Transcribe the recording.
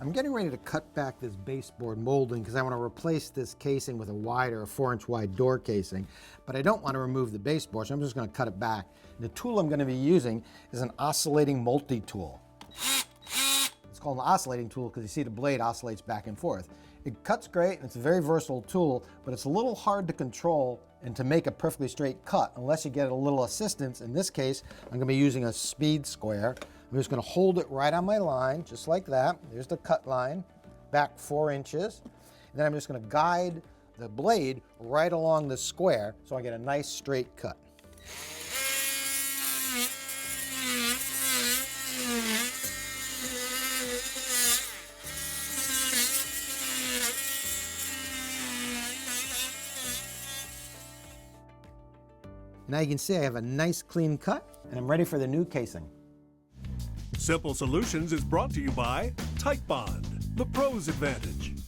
I'm getting ready to cut back this baseboard molding because I want to replace this casing with a wider, a 4-inch wide door casing, but I don't want to remove the baseboard, so I'm just going to cut it back. And the tool I'm going to be using is an oscillating multi-tool. It's called an oscillating tool because you see the blade oscillates back and forth. It cuts great and it's a very versatile tool, but it's a little hard to control and to make a perfectly straight cut unless you get a little assistance. In this case, I'm going to be using a speed square. I'm just going to hold it right on my line, just like that. There's the cut line, back 4 inches. And then I'm just going to guide the blade right along the square so I get a nice straight cut. Now you can see I have a nice clean cut and I'm ready for the new casing. Simple Solutions is brought to you by Type Bond, the pro's advantage.